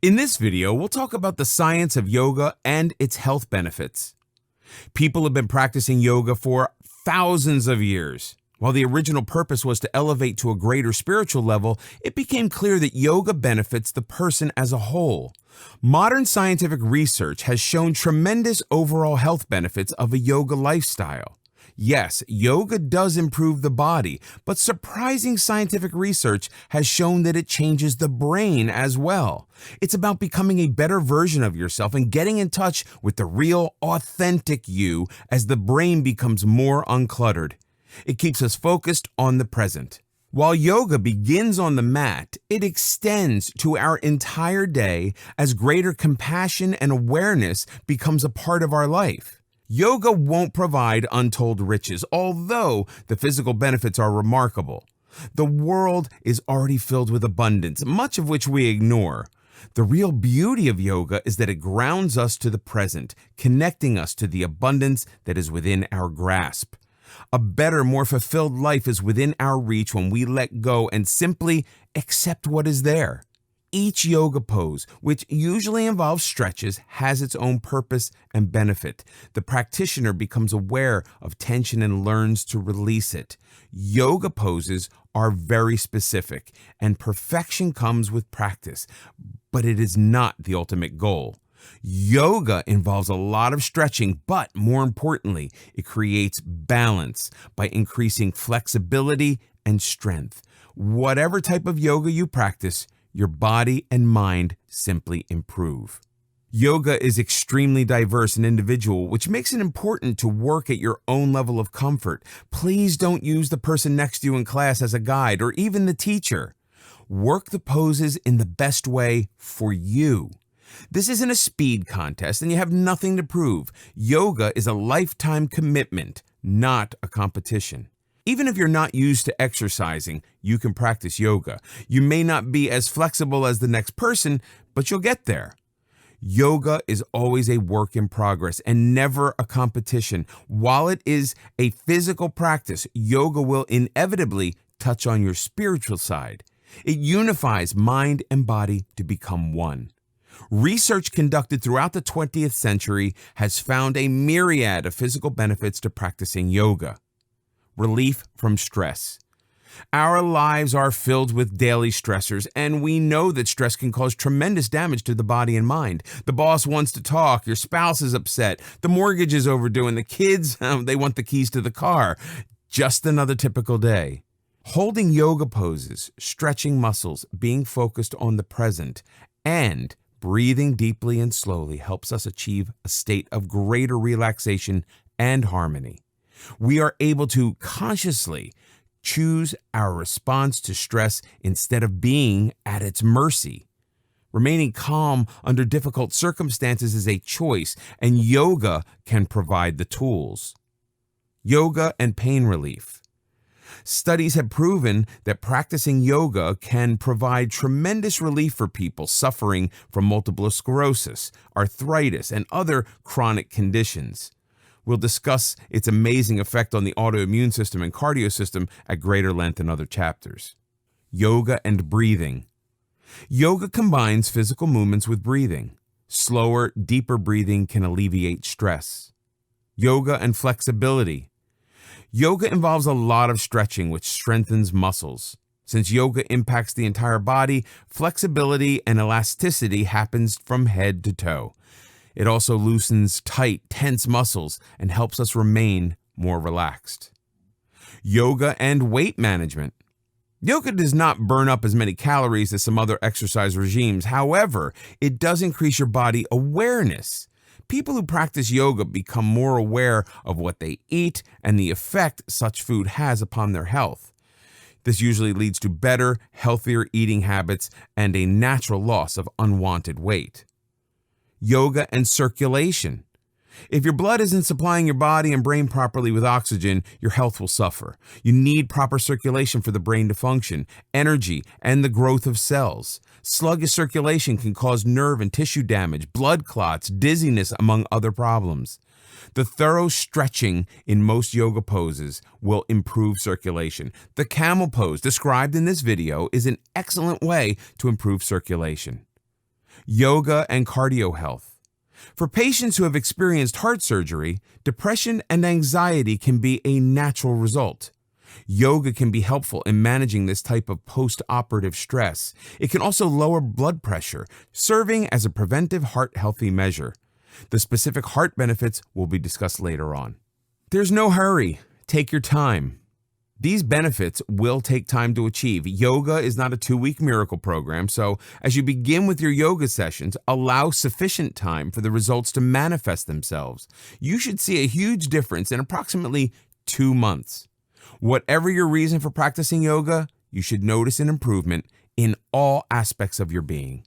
In this video, we'll talk about the science of yoga and its health benefits. People have been practicing yoga for thousands of years. While the original purpose was to elevate to a greater spiritual level, it became clear that yoga benefits the person as a whole. Modern scientific research has shown tremendous overall health benefits of a yoga lifestyle. Yes, yoga does improve the body, but surprising scientific research has shown that it changes the brain as well. It's about becoming a better version of yourself and getting in touch with the real, authentic you as the brain becomes more uncluttered. It keeps us focused on the present. While yoga begins on the mat, it extends to our entire day as greater compassion and awareness becomes a part of our life. Yoga won't provide untold riches, although the physical benefits are remarkable. The world is already filled with abundance, much of which we ignore. The real beauty of yoga is that it grounds us to the present, connecting us to the abundance that is within our grasp. A better, more fulfilled life is within our reach when we let go and simply accept what is there. Each yoga pose, which usually involves stretches, has its own purpose and benefit. The practitioner becomes aware of tension and learns to release it. Yoga poses are very specific, and perfection comes with practice, but it is not the ultimate goal. Yoga involves a lot of stretching, but more importantly, it creates balance by increasing flexibility and strength. Whatever type of yoga you practice, your body and mind simply improve. Yoga is extremely diverse and individual, which makes it important to work at your own level of comfort. Please don't use the person next to you in class as a guide or even the teacher. Work the poses in the best way for you. This isn't a speed contest and you have nothing to prove. Yoga is a lifetime commitment, not a competition. Even if you're not used to exercising, you can practice yoga. You may not be as flexible as the next person, but you'll get there. Yoga is always a work in progress and never a competition. While it is a physical practice, yoga will inevitably touch on your spiritual side. It unifies mind and body to become one. Research conducted throughout the 20th century has found a myriad of physical benefits to practicing yoga. Relief from stress. Our lives are filled with daily stressors, and we know that stress can cause tremendous damage to the body and mind. The boss wants to talk, your spouse is upset, the mortgage is overdue, and the kids, they want the keys to the car. Just another typical day. Holding yoga poses, stretching muscles, being focused on the present, and breathing deeply and slowly helps us achieve a state of greater relaxation and harmony. We are able to consciously choose our response to stress instead of being at its mercy. Remaining calm under difficult circumstances is a choice, and yoga can provide the tools. Yoga and pain relief. Studies have proven that practicing yoga can provide tremendous relief for people suffering from multiple sclerosis, arthritis, and other chronic conditions. We'll discuss its amazing effect on the autoimmune system and cardio system at greater length in other chapters. Yoga and breathing. Yoga combines physical movements with breathing. Slower, deeper breathing can alleviate stress. Yoga and flexibility. Yoga involves a lot of stretching, which strengthens muscles. Since yoga impacts the entire body, flexibility and elasticity happens from head to toe. It also loosens tight, tense muscles and helps us remain more relaxed. Yoga and weight management. Yoga does not burn up as many calories as some other exercise regimes. However, it does increase your body awareness. People who practice yoga become more aware of what they eat and the effect such food has upon their health. This usually leads to better, healthier eating habits and a natural loss of unwanted weight. Yoga and circulation. If your blood isn't supplying your body and brain properly with oxygen, your health will suffer. You need proper circulation for the brain to function, energy, and the growth of cells. Sluggish circulation can cause nerve and tissue damage, blood clots, dizziness, among other problems. The thorough stretching in most yoga poses will improve circulation. The camel pose described in this video is an excellent way to improve circulation. Yoga and cardio health. For patients who have experienced heart surgery, depression and anxiety can be a natural result. Yoga can be helpful in managing this type of post-operative stress. It can also lower blood pressure, serving as a preventive heart-healthy measure. The specific heart benefits will be discussed later on. There's no hurry. Take your time. These benefits will take time to achieve. Yoga is not a 2-week miracle program, so as you begin with your yoga sessions, allow sufficient time for the results to manifest themselves. You should see a huge difference in approximately 2 months. Whatever your reason for practicing yoga, you should notice an improvement in all aspects of your being.